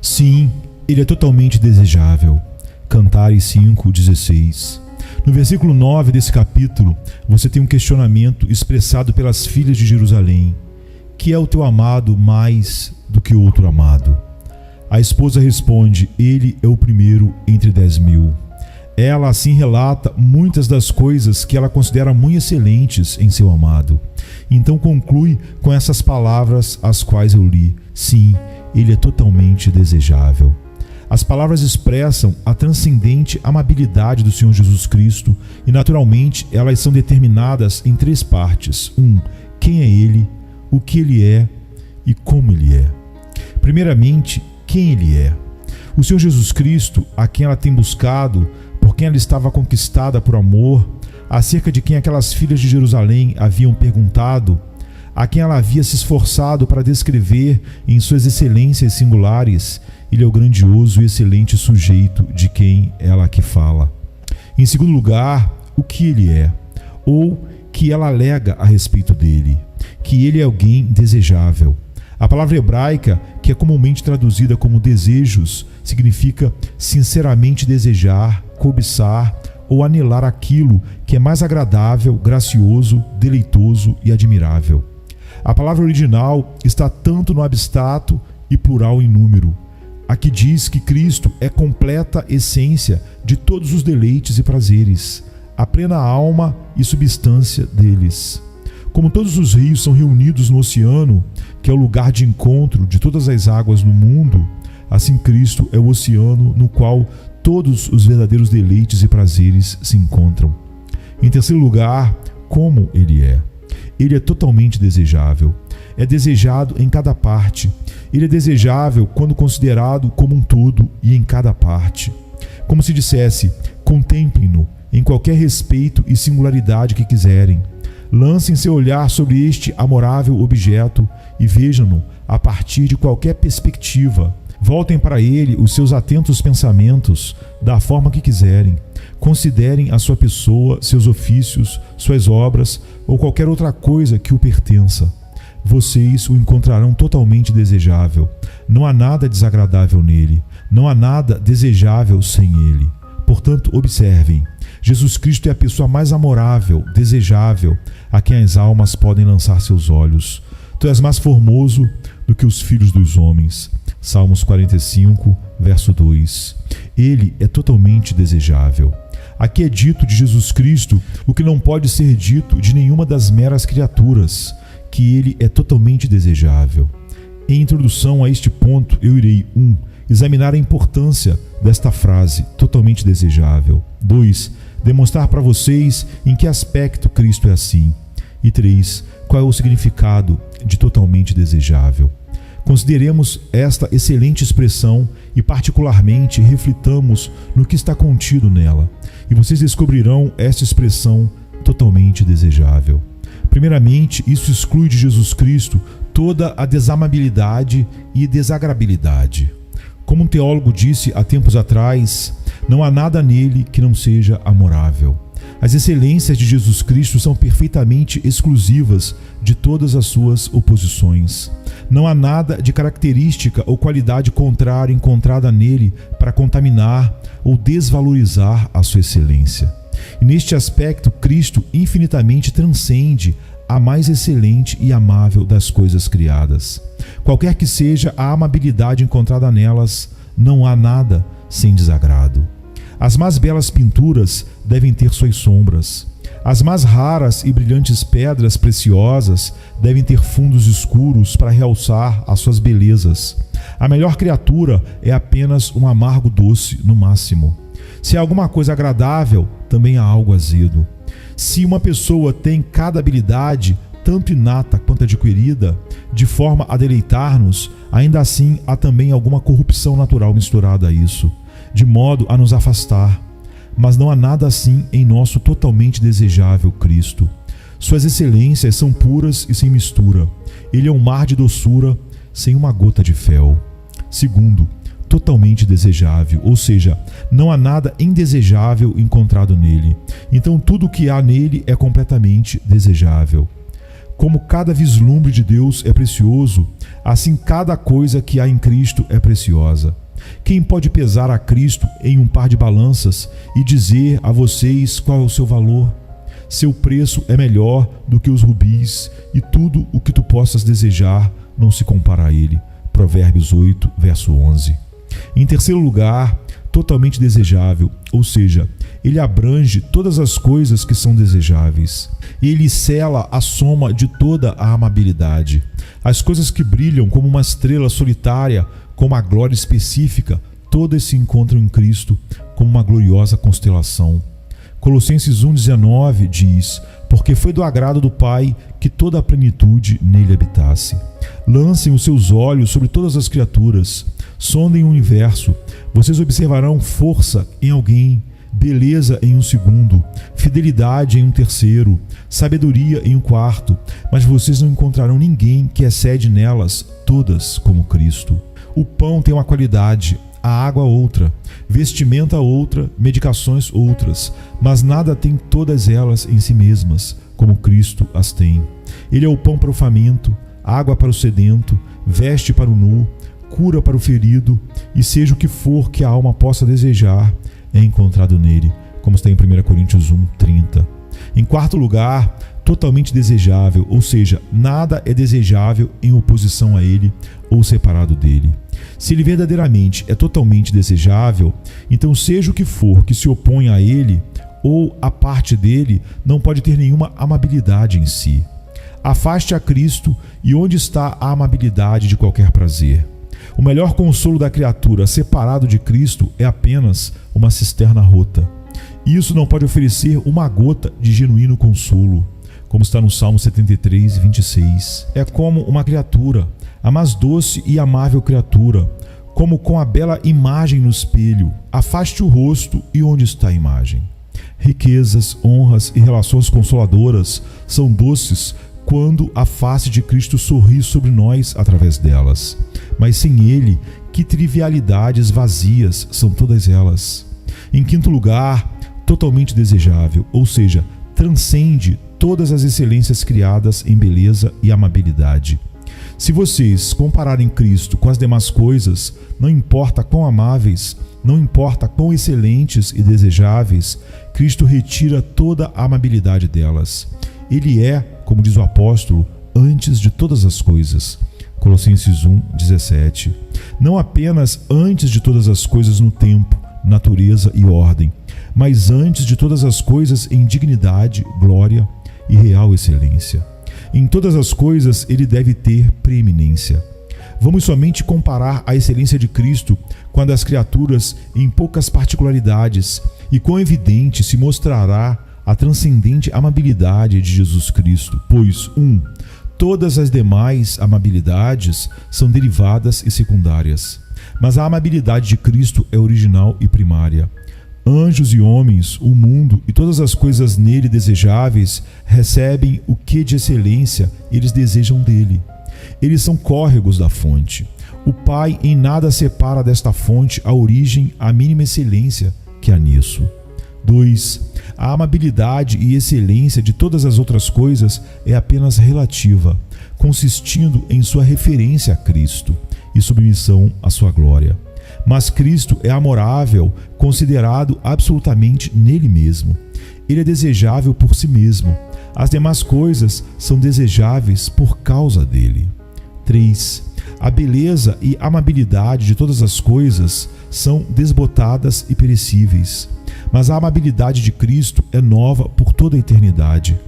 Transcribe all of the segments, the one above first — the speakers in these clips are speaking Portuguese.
Sim, ele é totalmente desejável. Cantares 5:16. No versículo 9 desse capítulo, você tem um questionamento expressado pelas filhas de Jerusalém. Que é o teu amado mais do que outro amado? A esposa responde: ele é o primeiro entre 10.000. Ela assim relata muitas das coisas que ela considera muito excelentes em seu amado. Então conclui com essas palavras as quais eu li: sim, ele é totalmente desejável. As palavras expressam a transcendente amabilidade do Senhor Jesus Cristo e, naturalmente, elas são determinadas em 3 partes. 1. Quem é Ele, o que Ele é e como Ele é. Primeiramente, quem Ele é. O Senhor Jesus Cristo, a quem ela tem buscado, por quem ela estava conquistada por amor, acerca de quem aquelas filhas de Jerusalém haviam perguntado, a quem ela havia se esforçado para descrever em suas excelências singulares, ele é o grandioso e excelente sujeito de quem ela aqui fala. Em segundo lugar, o que ele é, ou que ela alega a respeito dele, que ele é alguém desejável. A palavra hebraica, que é comumente traduzida como desejos, significa sinceramente desejar, cobiçar ou anelar aquilo que é mais agradável, gracioso, deleitoso e admirável. A palavra original está tanto no abstrato e plural em número. Aqui diz que Cristo é completa essência de todos os deleites e prazeres, a plena alma e substância deles. Como todos os rios são reunidos no oceano, que é o lugar de encontro de todas as águas no mundo, assim Cristo é o oceano no qual todos os verdadeiros deleites e prazeres se encontram. Em terceiro lugar, como Ele é. Ele é totalmente desejável. É desejado em cada parte. Ele é desejável quando considerado como um todo e em cada parte. Como se dissesse: contemplem-no em qualquer respeito e singularidade que quiserem. Lancem seu olhar sobre este amorável objeto e vejam-no a partir de qualquer perspectiva. Voltem para ele os seus atentos pensamentos da forma que quiserem. Considerem a sua pessoa, seus ofícios, suas obras ou qualquer outra coisa que o pertença. Vocês o encontrarão totalmente desejável. Não há nada desagradável nele. Não há nada desejável sem ele. Portanto, observem. Jesus Cristo é a pessoa mais amorável, desejável, a quem as almas podem lançar seus olhos. Tu és mais formoso do que os filhos dos homens. Salmos 45, verso 2. Ele é totalmente desejável. Aqui é dito de Jesus Cristo o que não pode ser dito de nenhuma das meras criaturas, que ele é totalmente desejável. Em introdução a este ponto, eu irei 1. Examinar a importância desta frase, totalmente desejável. 2. Demonstrar para vocês em que aspecto Cristo é assim. E 3. Qual é o significado de totalmente desejável. Consideremos esta excelente expressão e particularmente reflitamos no que está contido nela. E vocês descobrirão esta expressão totalmente desejável. Primeiramente, isso exclui de Jesus Cristo toda a desamabilidade e desagrabilidade. Como um teólogo disse há tempos atrás, não há nada nele que não seja amorável. As excelências de Jesus Cristo são perfeitamente exclusivas de todas as suas oposições. Não há nada de característica ou qualidade contrária encontrada nele para contaminar ou desvalorizar a sua excelência. E neste aspecto, Cristo infinitamente transcende a mais excelente e amável das coisas criadas. Qualquer que seja a amabilidade encontrada nelas, não há nada sem desagrado. As mais belas pinturas devem ter suas sombras. As mais raras e brilhantes pedras preciosas devem ter fundos escuros para realçar as suas belezas. A melhor criatura é apenas um amargo doce no máximo. Se há alguma coisa agradável, também há algo azedo. Se uma pessoa tem cada habilidade, tanto inata quanto adquirida, de forma a deleitar-nos, ainda assim há também alguma corrupção natural misturada a isso, de modo a nos afastar. Mas não há nada assim em nosso totalmente desejável Cristo. Suas excelências são puras e sem mistura. Ele é um mar de doçura, sem uma gota de fel. Segundo, totalmente desejável, ou seja, não há nada indesejável encontrado nele. Então tudo o que há nele é completamente desejável. Como cada vislumbre de Deus é precioso, Assim, cada coisa que há em Cristo é preciosa. Quem pode pesar a Cristo em um par de balanças e dizer a vocês qual é o seu valor? Seu preço é melhor do que os rubis, e tudo o que tu possas desejar não se compara a ele. Provérbios 8, verso 11. Em terceiro lugar, totalmente desejável, ou seja, ele abrange todas as coisas que são desejáveis. Ele sela a soma de toda a amabilidade. As coisas que brilham como uma estrela solitária, como a glória específica, todas se encontram em Cristo como uma gloriosa constelação. Colossenses 1,19 diz: porque foi do agrado do Pai que toda a plenitude nele habitasse. Lancem os seus olhos sobre todas as criaturas, sondem o universo, vocês observarão força em alguém, beleza em um segundo, fidelidade em um terceiro, sabedoria em um quarto, mas vocês não encontrarão ninguém que excede nelas todas como Cristo. O pão tem uma qualidade, a água outra, vestimenta outra, medicações outras, mas nada tem todas elas em si mesmas, como Cristo as tem. Ele é o pão para o faminto, água para o sedento, veste para o nu, cura para o ferido, e seja o que for que a alma possa desejar, é encontrado nele, como está em 1 Coríntios 1:30. Em quarto lugar, totalmente desejável, ou seja, nada é desejável em oposição a ele ou separado dele. Se ele verdadeiramente é totalmente desejável, então seja o que for que se oponha a ele ou a parte dele, não pode ter nenhuma amabilidade em si. Afaste a Cristo, e onde está a amabilidade de qualquer prazer? O melhor consolo da criatura separado de Cristo é apenas uma cisterna rota. Isso não pode oferecer uma gota de genuíno consolo, como está no Salmo 73, 26. É como uma criatura, a mais doce e amável criatura, como com a bela imagem no espelho. Afaste o rosto, e onde está a imagem? Riquezas, honras e relações consoladoras são doces quando a face de Cristo sorri sobre nós através delas. Mas sem ele, que trivialidades vazias são todas elas. Em quinto lugar, totalmente desejável, ou seja, transcende todas as excelências criadas em beleza e amabilidade. Se vocês compararem Cristo com as demais coisas, não importa quão amáveis, não importa quão excelentes e desejáveis, Cristo retira toda a amabilidade delas. Ele é, como diz o apóstolo, antes de todas as coisas. Colossenses 1:17. Não apenas antes de todas as coisas no tempo, natureza e ordem, mas antes de todas as coisas em dignidade, glória e real excelência. Em todas as coisas ele deve ter preeminência. Vamos somente comparar a excelência de Cristo com a das criaturas em poucas particularidades, e quão evidente se mostrará a transcendente amabilidade de Jesus Cristo, pois, todas as demais amabilidades são derivadas e secundárias, mas a amabilidade de Cristo é original e primária. Anjos e homens, o mundo e todas as coisas nele desejáveis recebem o que de excelência eles desejam dele. Eles são córregos da fonte. O Pai em nada separa desta fonte a origem, a mínima excelência que há nisso. 2. A amabilidade e excelência de todas as outras coisas é apenas relativa, consistindo em sua referência a Cristo e submissão à sua glória. Mas Cristo é amorável, considerado absolutamente nele mesmo. Ele é desejável por si mesmo. As demais coisas são desejáveis por causa dele. 3. A beleza e amabilidade de todas as coisas são desbotadas e perecíveis, mas a amabilidade de Cristo é nova por toda a eternidade.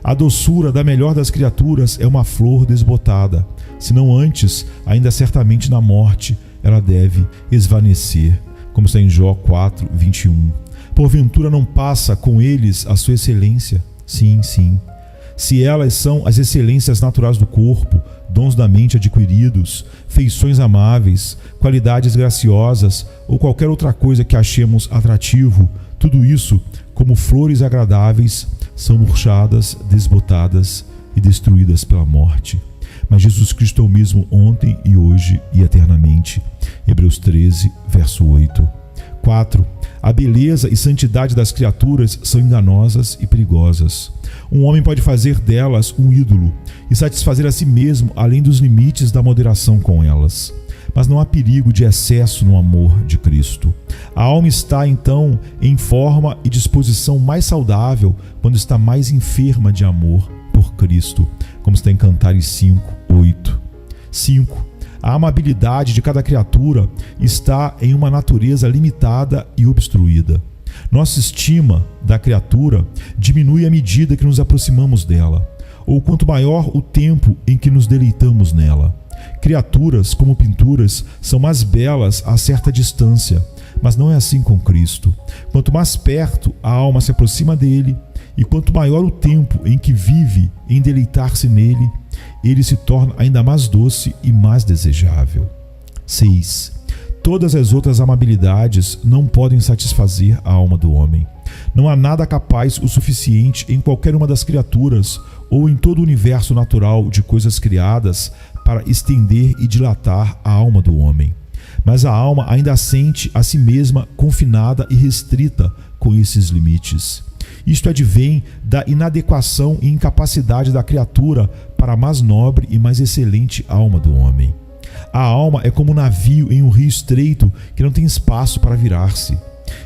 A doçura da melhor das criaturas é uma flor desbotada, senão antes, ainda certamente na morte, ela deve esvanecer, como está em Jó 4, 21. Porventura não passa com eles a sua excelência? Sim, sim. Se elas são as excelências naturais do corpo, dons da mente adquiridos, feições amáveis, qualidades graciosas ou qualquer outra coisa que achemos atrativo, tudo isso, como flores agradáveis, são murchadas, desbotadas e destruídas pela morte. Mas Jesus Cristo é o mesmo ontem e hoje e eternamente. Hebreus 13, verso 8. 4. A beleza e santidade das criaturas são enganosas e perigosas. Um homem pode fazer delas um ídolo e satisfazer a si mesmo além dos limites da moderação com elas. Mas não há perigo de excesso no amor de Cristo. A alma está, então, em forma e disposição mais saudável quando está mais enferma de amor por Cristo, como está em Cantares 5:8. 5. A amabilidade de cada criatura está em uma natureza limitada e obstruída. Nossa estima da criatura diminui à medida que nos aproximamos dela, ou quanto maior o tempo em que nos deleitamos nela. Criaturas, como pinturas, são mais belas a certa distância, mas não é assim com Cristo. Quanto mais perto a alma se aproxima dele, e quanto maior o tempo em que vive em deleitar-se nele, ele se torna ainda mais doce e mais desejável. 6. Todas as outras amabilidades não podem satisfazer a alma do homem. Não há nada capaz o suficiente em qualquer uma das criaturas ou em todo o universo natural de coisas criadas para estender e dilatar a alma do homem. Mas a alma ainda sente a si mesma confinada e restrita com esses limites. Isto advém da inadequação e incapacidade da criatura para a mais nobre e mais excelente alma do homem. A alma é como um navio em um rio estreito que não tem espaço para virar-se.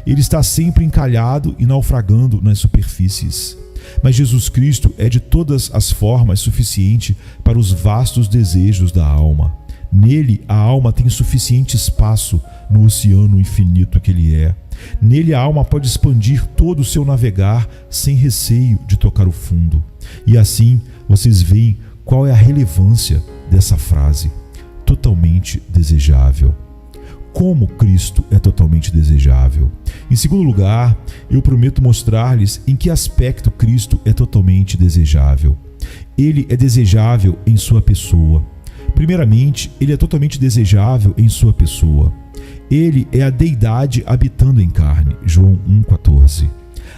Ele está sempre encalhado e naufragando nas superfícies. Mas Jesus Cristo é de todas as formas suficiente para os vastos desejos da alma. Nele, a alma tem suficiente espaço no oceano infinito que ele é. Nele, a alma pode expandir todo o seu navegar sem receio de tocar o fundo. E assim, vocês veem qual é a relevância dessa frase: totalmente desejável. Como Cristo é totalmente desejável? Em segundo lugar, eu prometo mostrar-lhes em que aspecto Cristo é totalmente desejável. Ele é desejável em sua pessoa. Primeiramente, ele é totalmente desejável em sua pessoa. Ele é a deidade habitando em carne. João 1,14.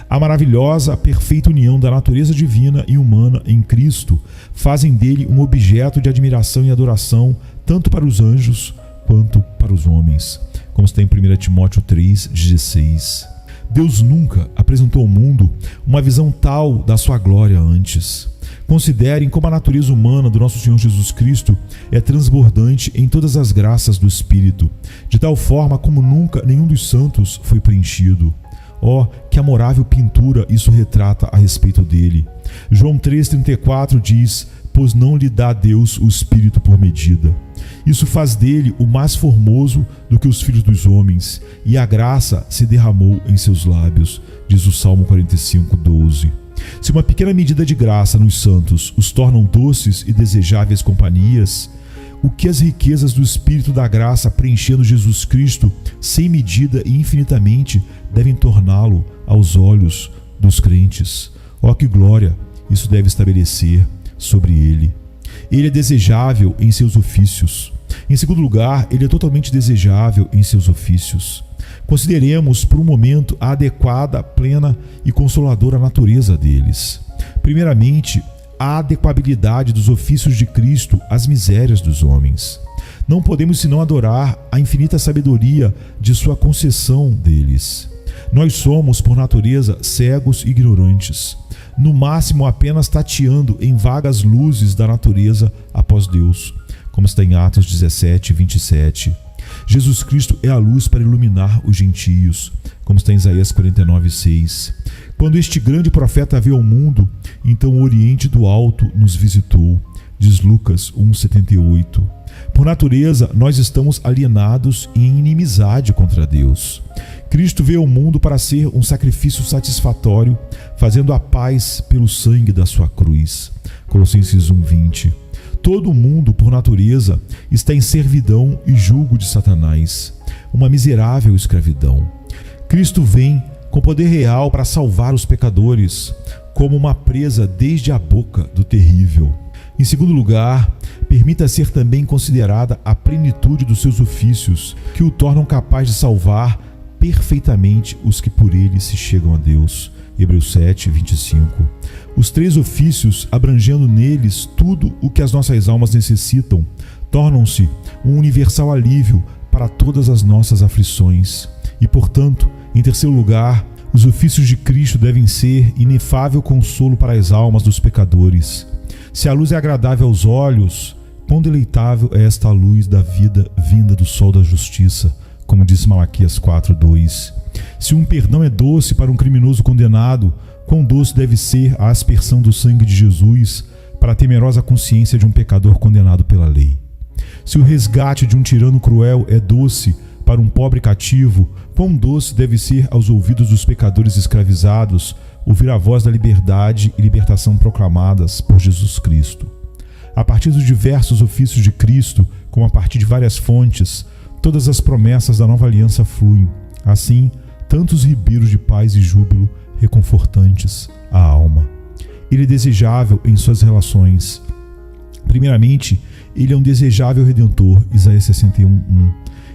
A maravilhosa, perfeita união da natureza divina e humana em Cristo fazem dele um objeto de admiração e adoração tanto para os anjos quanto para os homens, como está em 1 Timóteo 3,16. Deus nunca apresentou ao mundo uma visão tal da sua glória antes. Considerem como a natureza humana do nosso Senhor Jesus Cristo é transbordante em todas as graças do Espírito, de tal forma como nunca nenhum dos santos foi preenchido. Oh, que amorável pintura isso retrata a respeito dele. João 3,34 diz: pois não lhe dá Deus o Espírito por medida. Isso faz dele o mais formoso do que os filhos dos homens, e a graça se derramou em seus lábios, diz o Salmo 45,12. Se uma pequena medida de graça nos santos os tornam doces e desejáveis companhias, o que as riquezas do Espírito da graça preenchendo Jesus Cristo sem medida e infinitamente devem torná-lo aos olhos dos crentes? Oh, que glória isso deve estabelecer sobre ele. Ele é desejável em seus ofícios. Em segundo lugar, ele é totalmente desejável em seus ofícios. Consideremos por um momento a adequada, plena e consoladora natureza deles. Primeiramente, a adequabilidade dos ofícios de Cristo às misérias dos homens. Não podemos senão adorar a infinita sabedoria de sua concessão deles. Nós somos, por natureza, cegos e ignorantes, no máximo apenas tateando em vagas luzes da natureza após Deus, como está em Atos 17:27. Jesus Cristo é a luz para iluminar os gentios, como está em Isaías 49:6. Quando este grande profeta veio ao mundo, então o Oriente do Alto nos visitou, diz Lucas 1:78. Por natureza, nós estamos alienados e em inimizade contra Deus. Cristo veio ao mundo para ser um sacrifício satisfatório, fazendo a paz pelo sangue da sua cruz. Colossenses 1:20. Todo mundo, por natureza, está em servidão e julgo de Satanás, uma miserável escravidão. Cristo vem com poder real para salvar os pecadores, como uma presa desde a boca do terrível. Em segundo lugar, permita ser também considerada a plenitude dos seus ofícios, que o tornam capaz de salvar perfeitamente os que por ele se chegam a Deus. Hebreus 7:25. Os três ofícios, abrangendo neles tudo o que as nossas almas necessitam, tornam-se um universal alívio para todas as nossas aflições e, portanto, Em terceiro lugar, os ofícios de Cristo devem ser inefável consolo para as almas dos pecadores. Se a luz é agradável aos olhos, quão deleitável é esta luz da vida vinda do sol da justiça, como diz Malaquias 4:2. Se um perdão é doce para um criminoso condenado, quão doce deve ser a aspersão do sangue de Jesus para a temerosa consciência de um pecador condenado pela lei. Se o resgate de um tirano cruel é doce para um pobre cativo, quão doce deve ser aos ouvidos dos pecadores escravizados ouvir a voz da liberdade e libertação proclamadas por Jesus Cristo. A partir dos diversos ofícios de Cristo, como a partir de várias fontes, todas as promessas da nova aliança fluem. Assim, tantos ribeiros de paz e júbilo reconfortantes à alma. Ele é desejável em suas relações. Primeiramente, ele é um desejável redentor, Isaías 61:1.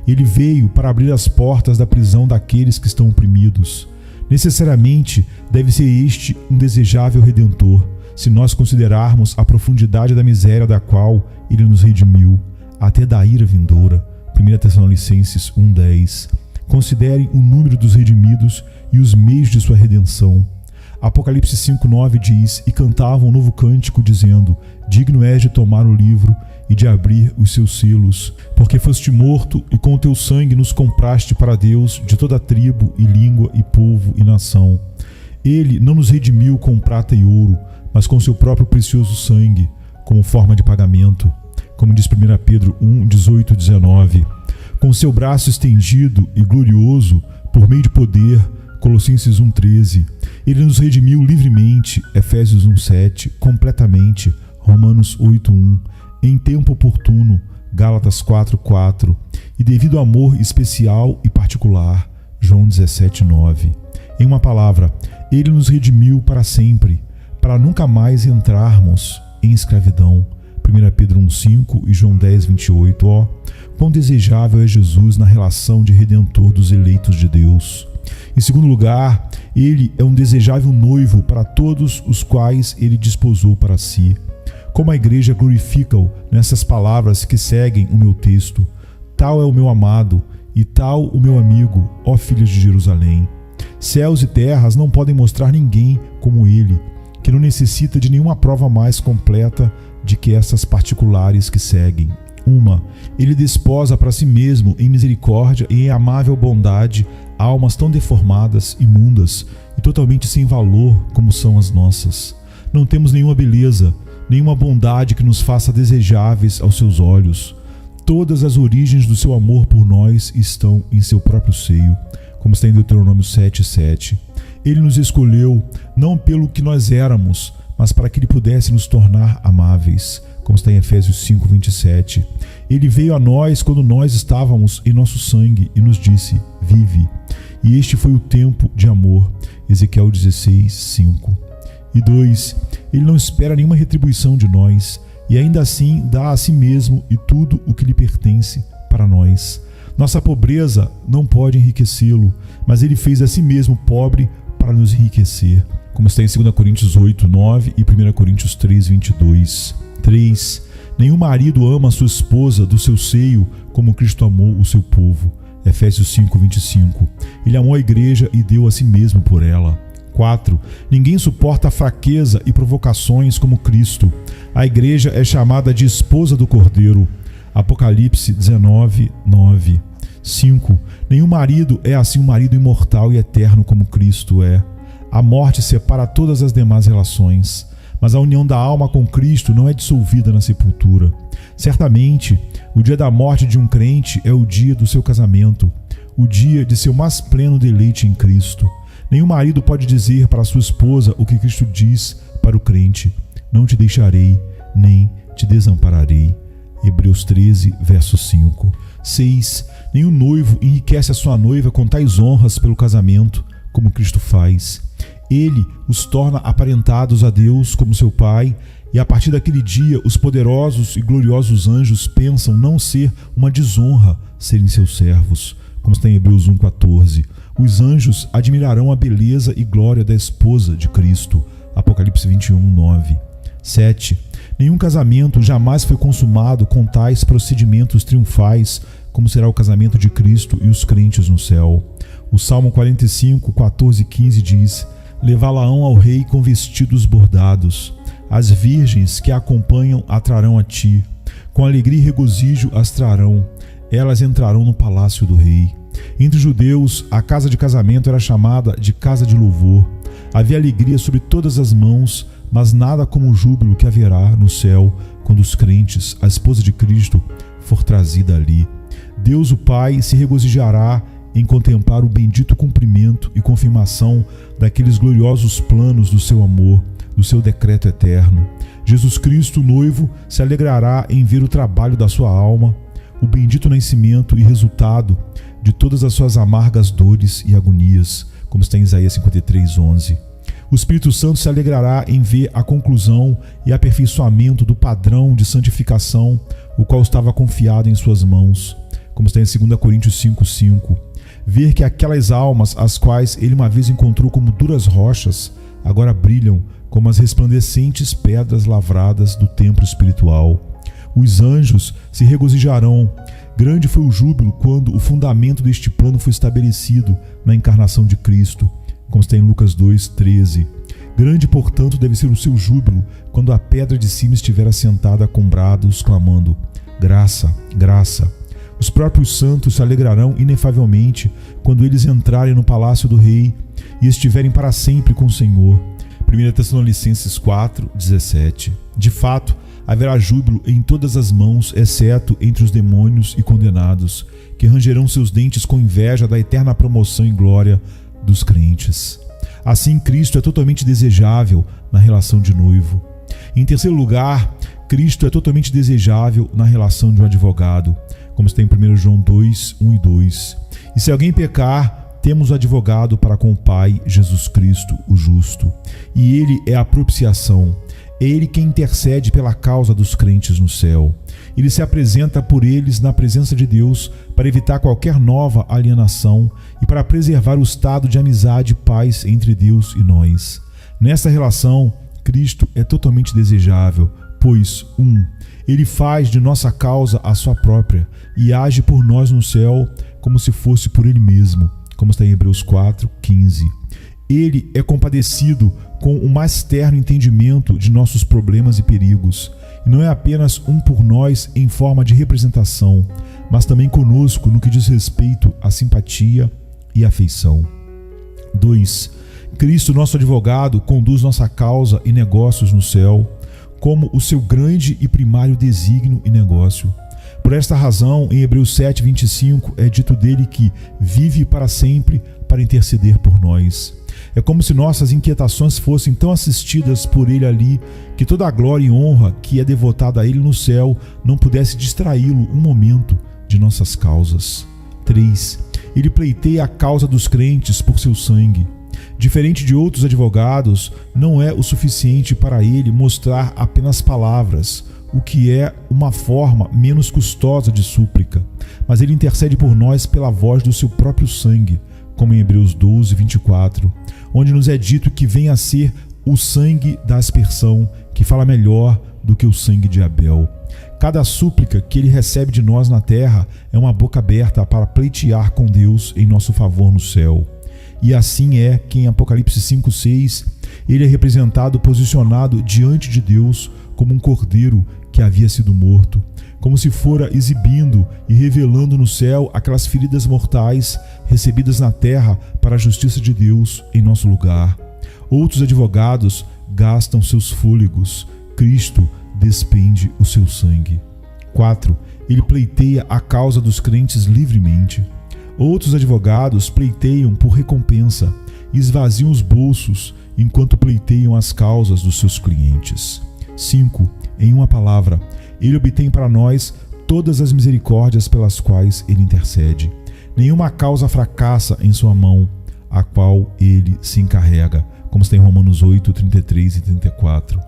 Ele veio para abrir as portas da prisão daqueles que estão oprimidos. Necessariamente, deve ser este um desejável redentor, se nós considerarmos a profundidade da miséria da qual ele nos redimiu, até da ira vindoura. 1 Tessalonicenses 1:10. Considerem o número dos redimidos e os meios de sua redenção. Apocalipse 5:9 diz: E cantavam um novo cântico, dizendo: Digno és de tomar o livro e de abrir os seus selos, porque foste morto e com o teu sangue nos compraste para Deus de toda tribo e língua e povo e nação. Ele não nos redimiu com prata e ouro, mas com seu próprio precioso sangue, como forma de pagamento, como diz 1 Pedro 1:18-19. Com seu braço estendido e glorioso, por meio de poder, Colossenses 1:13. Ele nos redimiu livremente, Efésios 1:7, completamente, Romanos 8:1, em tempo oportuno, Gálatas 4:4, e devido ao amor especial e particular, João 17:9. Em uma palavra, ele nos redimiu para sempre, para nunca mais entrarmos em escravidão. 1 Pedro 1:5 e João 10:28. Ó, quão desejável é Jesus na relação de redentor dos eleitos de Deus. Em segundo lugar, ele é um desejável noivo para todos os quais ele desposou para si. Como a igreja glorifica-o nessas palavras que seguem o meu texto: Tal é o meu amado e tal o meu amigo, ó filhos de Jerusalém. Céus e terras não podem mostrar ninguém como ele, que não necessita de nenhuma prova mais completa de que essas particulares que seguem. Ele desposa para si mesmo em misericórdia e em amável bondade almas tão deformadas, imundas e totalmente sem valor como são as nossas. Não temos nenhuma beleza, nenhuma bondade que nos faça desejáveis aos seus olhos. Todas as origens do seu amor por nós estão em seu próprio seio, como está em Deuteronômio 7:7. Ele nos escolheu não pelo que nós éramos, mas para que ele pudesse nos tornar amáveis, como está em Efésios 5:27. Ele veio a nós quando nós estávamos em nosso sangue e nos disse: vive. E este foi o tempo de amor, Ezequiel 16:5. E 2. Ele não espera nenhuma retribuição de nós, e ainda assim dá a si mesmo e tudo o que lhe pertence para nós. Nossa pobreza não pode enriquecê-lo, mas ele fez a si mesmo pobre para nos enriquecer, como está em 2 Coríntios 8:9 e 1 Coríntios 3:22. 3. Nenhum marido ama a sua esposa do seu seio como Cristo amou o seu povo, Efésios 5:25. Ele amou a igreja e deu a si mesmo por ela. 4. Ninguém suporta a fraqueza e provocações como Cristo. A igreja é chamada de esposa do Cordeiro, Apocalipse 19:9. 5. Nenhum marido é assim um marido imortal e eterno como Cristo é. A morte separa todas as demais relações, mas a união da alma com Cristo não é dissolvida na sepultura. Certamente, o dia da morte de um crente é o dia do seu casamento, o dia de seu mais pleno deleite em Cristo. Nenhum marido pode dizer para sua esposa o que Cristo diz para o crente: não te deixarei, nem te desampararei. Hebreus 13, verso 5. 6. Nenhum noivo enriquece a sua noiva com tais honras pelo casamento, como Cristo faz. Ele os torna aparentados a Deus como seu Pai, e a partir daquele dia os poderosos e gloriosos anjos pensam não ser uma desonra serem seus servos, como está em Hebreus 1:14. Os anjos admirarão a beleza e glória da esposa de Cristo, Apocalipse 21:9. 7. Nenhum casamento jamais foi consumado com tais procedimentos triunfais como será o casamento de Cristo e os crentes no céu. O Salmo 45, 14 e 15 diz: levá-la-ão ao rei com vestidos bordados. As virgens que a acompanham a trarão a ti. Com alegria e regozijo as trarão. Elas entrarão no palácio do rei. Entre os judeus, a casa de casamento era chamada de casa de louvor. Havia alegria sobre todas as mãos, mas nada como o júbilo que haverá no céu quando os crentes, a esposa de Cristo, for trazida ali. Deus, o Pai, se regozijará em contemplar o bendito cumprimento e confirmação daqueles gloriosos planos do seu amor, do seu decreto eterno. Jesus Cristo, o noivo, se alegrará em ver o trabalho da sua alma, o bendito nascimento e resultado de todas as suas amargas dores e agonias, como está em Isaías 53:11. O Espírito Santo se alegrará em ver a conclusão e aperfeiçoamento do padrão de santificação, o qual estava confiado em suas mãos, como está em 2 Coríntios 5:5. Ver que aquelas almas, as quais ele uma vez encontrou como duras rochas, agora brilham como as resplandecentes pedras lavradas do templo espiritual. Os anjos se regozijarão. Grande foi o júbilo quando o fundamento deste plano foi estabelecido na encarnação de Cristo, como está em Lucas 2:13. Grande, portanto, deve ser o seu júbilo quando a pedra de cima estiver assentada com brados, clamando: graça, graça. Os próprios santos se alegrarão inefavelmente quando eles entrarem no palácio do rei e estiverem para sempre com o Senhor. 1 Tessalonicenses 4:17. De fato, haverá júbilo em todas as mãos, exceto entre os demônios e condenados, que rangerão seus dentes com inveja da eterna promoção e glória dos crentes. Assim, Cristo é totalmente desejável na relação de noivo. Em terceiro lugar, Cristo é totalmente desejável na relação de um advogado, como está em 1 João 2:1 e 2. E se alguém pecar, temos o advogado para com o Pai, Jesus Cristo, o justo. E ele é a propiciação. É ele quem intercede pela causa dos crentes no céu. Ele se apresenta por eles na presença de Deus para evitar qualquer nova alienação e para preservar o estado de amizade e paz entre Deus e nós. Nessa relação, Cristo é totalmente desejável, pois, ele faz de nossa causa a sua própria e age por nós no céu como se fosse por ele mesmo, como está em Hebreus 4:15. Ele é compadecido com o mais terno entendimento de nossos problemas e perigos, e não é apenas por nós em forma de representação, mas também conosco no que diz respeito à simpatia e afeição. 2. Cristo, nosso advogado, conduz nossa causa e negócios no céu, como o seu grande e primário desígnio e negócio. Por esta razão, em Hebreus 7:25, é dito dele que vive para sempre para interceder por nós. É como se nossas inquietações fossem tão assistidas por ele ali, que toda a glória e honra que é devotada a ele no céu não pudesse distraí-lo um momento de nossas causas. 3. Ele pleiteia a causa dos crentes por seu sangue. Diferente de outros advogados, não é o suficiente para ele mostrar apenas palavras, o que é uma forma menos custosa de súplica, mas ele intercede por nós pela voz do seu próprio sangue, como em Hebreus 12:24, onde nos é dito que vem a ser o sangue da aspersão, que fala melhor do que o sangue de Abel. Cada súplica que ele recebe de nós na terra é uma boca aberta para pleitear com Deus em nosso favor no céu. E assim é que em Apocalipse 5:6, ele é representado posicionado diante de Deus como um cordeiro que havia sido morto, como se fora exibindo e revelando no céu aquelas feridas mortais recebidas na terra para a justiça de Deus em nosso lugar. Outros advogados gastam seus fôlegos, Cristo despende o seu sangue. 4. Ele pleiteia a causa dos crentes livremente. Outros advogados pleiteiam por recompensa e esvaziam os bolsos enquanto pleiteiam as causas dos seus clientes. 5. Em uma palavra, ele obtém para nós todas as misericórdias pelas quais ele intercede. Nenhuma causa fracassa em sua mão, a qual ele se encarrega, como está em Romanos 8:33 e 34.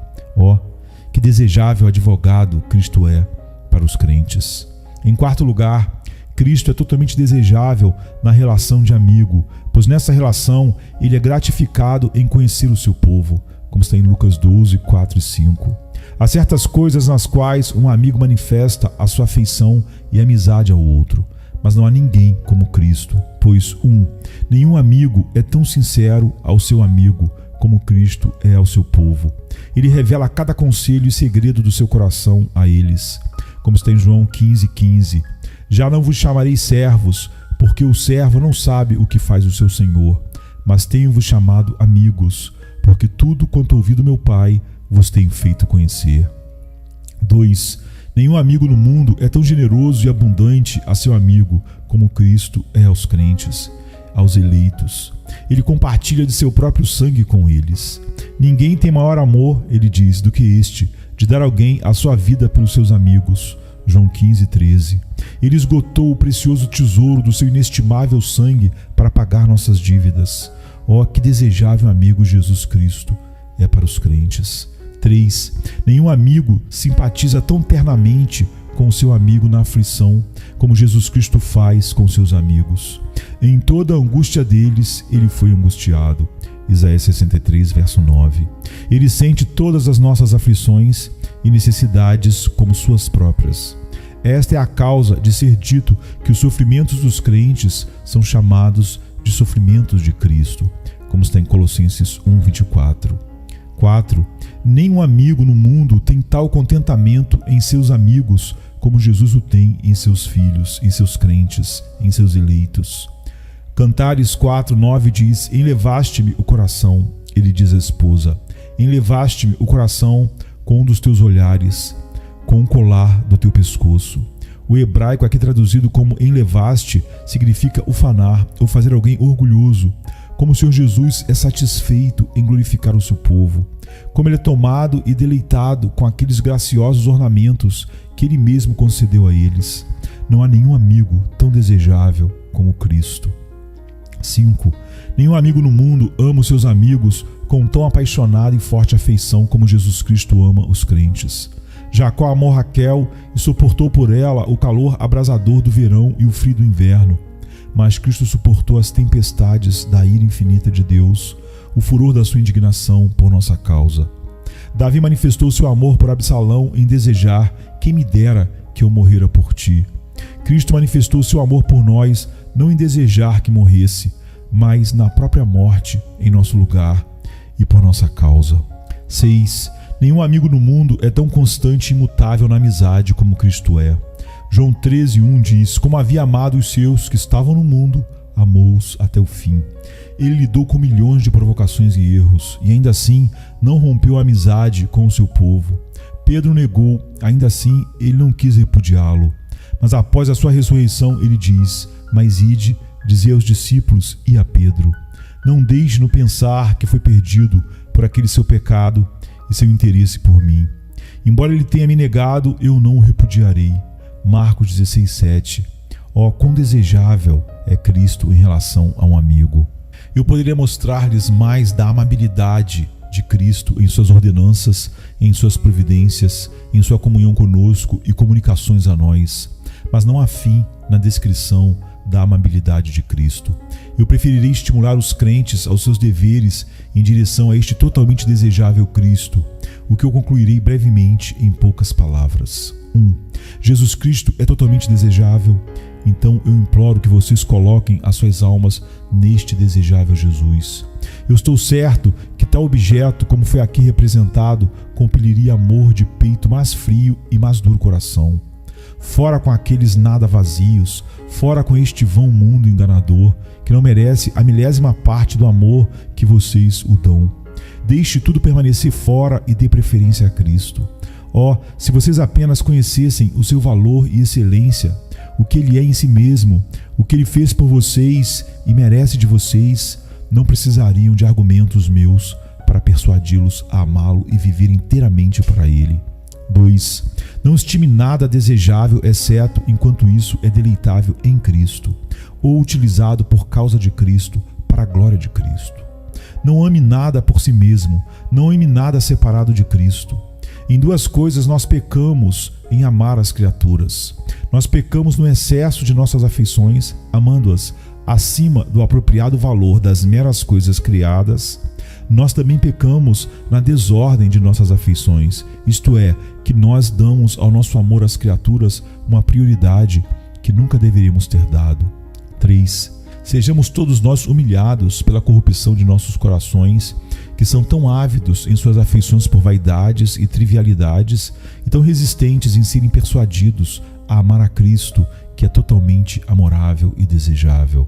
Que desejável advogado Cristo é para os crentes. Em quarto lugar, Cristo é totalmente desejável na relação de amigo, pois nessa relação ele é gratificado em conhecer o seu povo, como está em Lucas 12:4 e 5. Há certas coisas nas quais um amigo manifesta a sua afeição e amizade ao outro, mas não há ninguém como Cristo, pois nenhum amigo é tão sincero ao seu amigo como Cristo é ao seu povo. Ele revela cada conselho e segredo do seu coração a eles, como está em João 15:15. Já não vos chamarei servos, porque o servo não sabe o que faz o seu senhor, mas tenho-vos chamado amigos, porque tudo quanto ouvi do meu Pai vos tenho feito conhecer. 2. Nenhum amigo no mundo é tão generoso e abundante a seu amigo como Cristo é aos crentes, aos eleitos. Ele compartilha de seu próprio sangue com eles. Ninguém tem maior amor, ele diz, do que este, de dar alguém a sua vida pelos seus amigos. João 15:13. Ele esgotou o precioso tesouro do seu inestimável sangue para pagar nossas dívidas. Oh, que desejável amigo Jesus Cristo é para os crentes. 3. Nenhum amigo simpatiza tão ternamente com o seu amigo na aflição como Jesus Cristo faz com seus amigos. Em toda a angústia deles, ele foi angustiado. Isaías 63, verso 9. Ele sente todas as nossas aflições e necessidades como suas próprias. Esta é a causa de ser dito que os sofrimentos dos crentes são chamados de sofrimentos de Cristo, como está em Colossenses 1:24. 4. Nenhum amigo no mundo tem tal contentamento em seus amigos como Jesus o tem em seus filhos, em seus crentes, em seus eleitos. Cantares 4:9 diz: Enlevaste-me o coração, ele diz à esposa, enlevaste-me o coração com um dos teus olhares, com o colar do teu pescoço. O hebraico aqui traduzido como enlevaste significa ufanar ou fazer alguém orgulhoso, como o Senhor Jesus é satisfeito em glorificar o seu povo, como ele é tomado e deleitado com aqueles graciosos ornamentos que ele mesmo concedeu a eles. Não há nenhum amigo tão desejável como Cristo. 5. Nenhum amigo no mundo ama os seus amigos com tão apaixonada e forte afeição como Jesus Cristo ama os crentes. Jacó amou Raquel e suportou por ela o calor abrasador do verão e o frio do inverno. Mas Cristo suportou as tempestades da ira infinita de Deus, o furor da sua indignação por nossa causa. Davi manifestou seu amor por Absalão em desejar: quem me dera que eu morrera por ti. Cristo manifestou seu amor por nós não em desejar que morresse, mas na própria morte em nosso lugar e por nossa causa. 6. Nenhum amigo no mundo é tão constante e imutável na amizade como Cristo é. João 13:1 diz: Como havia amado os seus que estavam no mundo, amou-os até o fim. Ele lidou com milhões de provocações e erros, e ainda assim não rompeu a amizade com o seu povo. Pedro negou, ainda assim ele não quis repudiá-lo. Mas após a sua ressurreição ele diz: Mas ide, dizei aos discípulos e a Pedro: Não deixe no pensar que foi perdido por aquele seu pecado e seu interesse por mim. Embora ele tenha me negado, eu não o repudiarei. Marcos 16:7. Oh, quão desejável é Cristo em relação a um amigo. Eu poderia mostrar-lhes mais da amabilidade de Cristo em suas ordenanças, em suas providências, em sua comunhão conosco e comunicações a nós, mas não há fim na descrição da amabilidade de Cristo. Eu preferirei estimular os crentes aos seus deveres em direção a este totalmente desejável Cristo, o que eu concluirei brevemente em poucas palavras. 1. Jesus Cristo é totalmente desejável, então eu imploro que vocês coloquem as suas almas neste desejável Jesus. Eu estou certo que tal objeto, como foi aqui representado, compeliria amor de peito mais frio e mais duro coração. Fora com aqueles nada vazios, fora com este vão mundo enganador, que não merece a milésima parte do amor que vocês o dão. Deixe tudo permanecer fora e dê preferência a Cristo. Oh, se vocês apenas conhecessem o seu valor e excelência, o que ele é em si mesmo, o que ele fez por vocês e merece de vocês, não precisariam de argumentos meus para persuadi-los a amá-lo e viver inteiramente para ele. 2. Não estime nada desejável, exceto enquanto isso é deleitável em Cristo, ou utilizado por causa de Cristo, para a glória de Cristo. Não ame nada por si mesmo, não ame nada separado de Cristo. Em duas coisas nós pecamos em amar as criaturas. Nós pecamos no excesso de nossas afeições, amando-as acima do apropriado valor das meras coisas criadas. Nós também pecamos na desordem de nossas afeições, isto é, que nós damos ao nosso amor às criaturas uma prioridade que nunca deveríamos ter dado. 3. Sejamos todos nós humilhados pela corrupção de nossos corações, que são tão ávidos em suas afeições por vaidades e trivialidades e tão resistentes em serem persuadidos a amar a Cristo, que é totalmente amorável e desejável.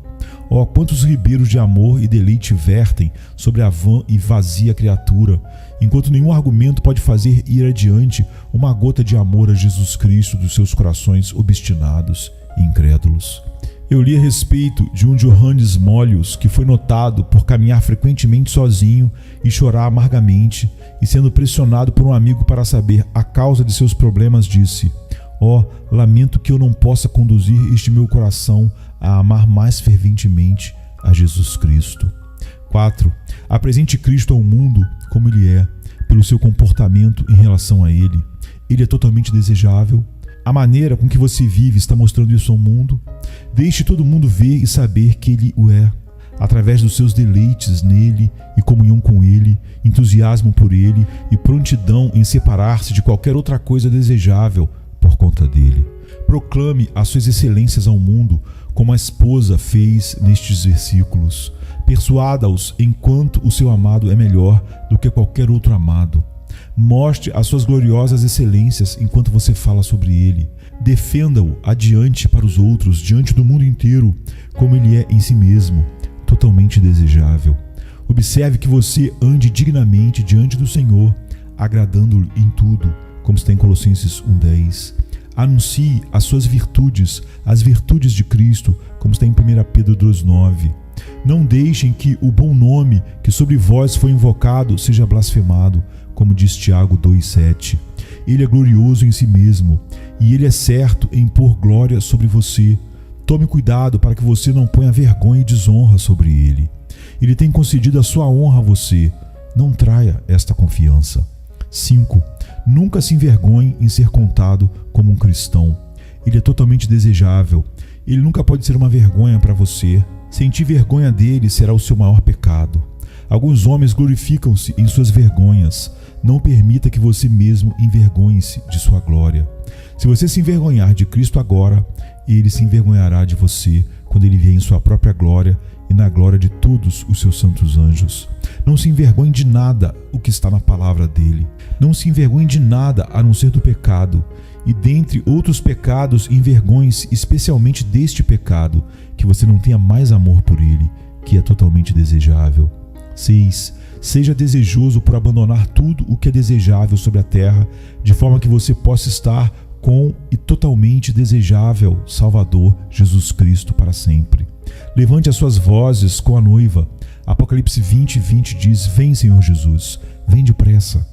Oh, quantos ribeiros de amor e deleite vertem sobre a vã e vazia criatura, enquanto nenhum argumento pode fazer ir adiante uma gota de amor a Jesus Cristo dos seus corações obstinados e incrédulos. Eu li a respeito de um Johannes Mollius que foi notado por caminhar frequentemente sozinho e chorar amargamente, e sendo pressionado por um amigo para saber a causa de seus problemas, disse: "Oh, lamento que eu não possa conduzir este meu coração a amar mais ferventemente a Jesus Cristo." 4. Apresente Cristo ao mundo como Ele é, pelo seu comportamento em relação a Ele. Ele é totalmente desejável. A maneira com que você vive está mostrando isso ao mundo. Deixe todo mundo ver e saber que Ele o é, através dos seus deleites nele e comunhão com Ele, entusiasmo por Ele e prontidão em separar-se de qualquer outra coisa desejável por conta dele. Proclame as suas excelências ao mundo, como a esposa fez nestes versículos. Persuada-os enquanto o seu amado é melhor do que qualquer outro amado. Mostre as suas gloriosas excelências enquanto você fala sobre ele. Defenda-o adiante para os outros, diante do mundo inteiro, como ele é em si mesmo, totalmente desejável. Observe que você ande dignamente diante do Senhor, agradando-lhe em tudo, como está em Colossenses 1:10. Anuncie as suas virtudes, as virtudes de Cristo, como está em 1 Pedro 2:9. Não deixem que o bom nome que sobre vós foi invocado seja blasfemado, como diz Tiago 2:7. Ele é glorioso em si mesmo, e ele é certo em pôr glória sobre você. Tome cuidado para que você não ponha vergonha e desonra sobre ele. Ele tem concedido a sua honra a você. Não traia esta confiança. 5. Nunca se envergonhe em ser contado como um cristão. Ele é totalmente desejável. Ele nunca pode ser uma vergonha para você. Sentir vergonha dele será o seu maior pecado. Alguns homens glorificam-se em suas vergonhas. Não permita que você mesmo envergonhe-se de sua glória. Se você se envergonhar de Cristo agora, ele se envergonhará de você quando ele vier em sua própria glória e na glória de todos os seus santos anjos. Não se envergonhe de nada o que está na palavra dele. Não se envergonhe de nada a não ser do pecado. E dentre outros pecados, envergonhe-se especialmente deste pecado, que você não tenha mais amor por ele, que é totalmente desejável. 6. Seja desejoso por abandonar tudo o que é desejável sobre a terra, de forma que você possa estar com e totalmente desejável Salvador Jesus Cristo para sempre. Levante as suas vozes com a noiva. Apocalipse 20:20 diz: "Vem, Senhor Jesus, vem depressa."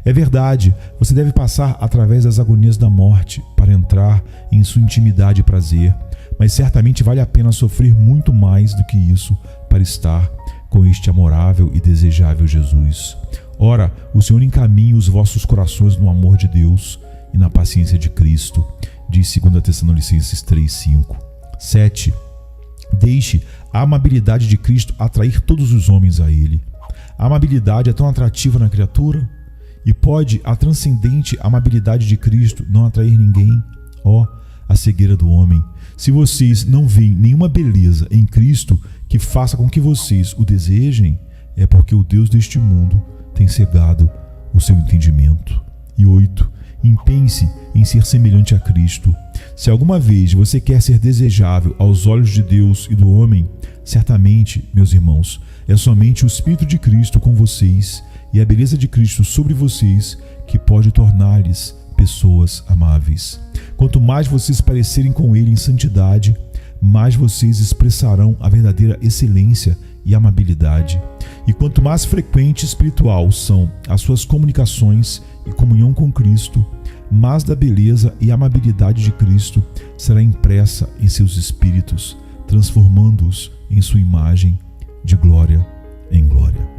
É verdade, você deve passar através das agonias da morte para entrar em sua intimidade e prazer, mas certamente vale a pena sofrer muito mais do que isso para estar com este amorável e desejável Jesus. Ora, o Senhor encaminha os vossos corações no amor de Deus e na paciência de Cristo, diz 2 Tessalonicenses 3:5. 7. Deixe a amabilidade de Cristo atrair todos os homens a Ele. A amabilidade é tão atrativa na criatura, e pode a transcendente amabilidade de Cristo não atrair ninguém? Ó, a cegueira do homem! Se vocês não veem nenhuma beleza em Cristo que faça com que vocês o desejem, é porque o Deus deste mundo tem cegado o seu entendimento. E 8. Empenhe-se em ser semelhante a Cristo. Se alguma vez você quer ser desejável aos olhos de Deus e do homem, certamente, meus irmãos, é somente o Espírito de Cristo com vocês e a beleza de Cristo sobre vocês que pode tornar-lhes pessoas amáveis. Quanto mais vocês parecerem com Ele em santidade, mais vocês expressarão a verdadeira excelência e amabilidade. E quanto mais frequente e espiritual são as suas comunicações e comunhão com Cristo, mais da beleza e amabilidade de Cristo será impressa em seus espíritos, transformando-os em sua imagem de glória em glória.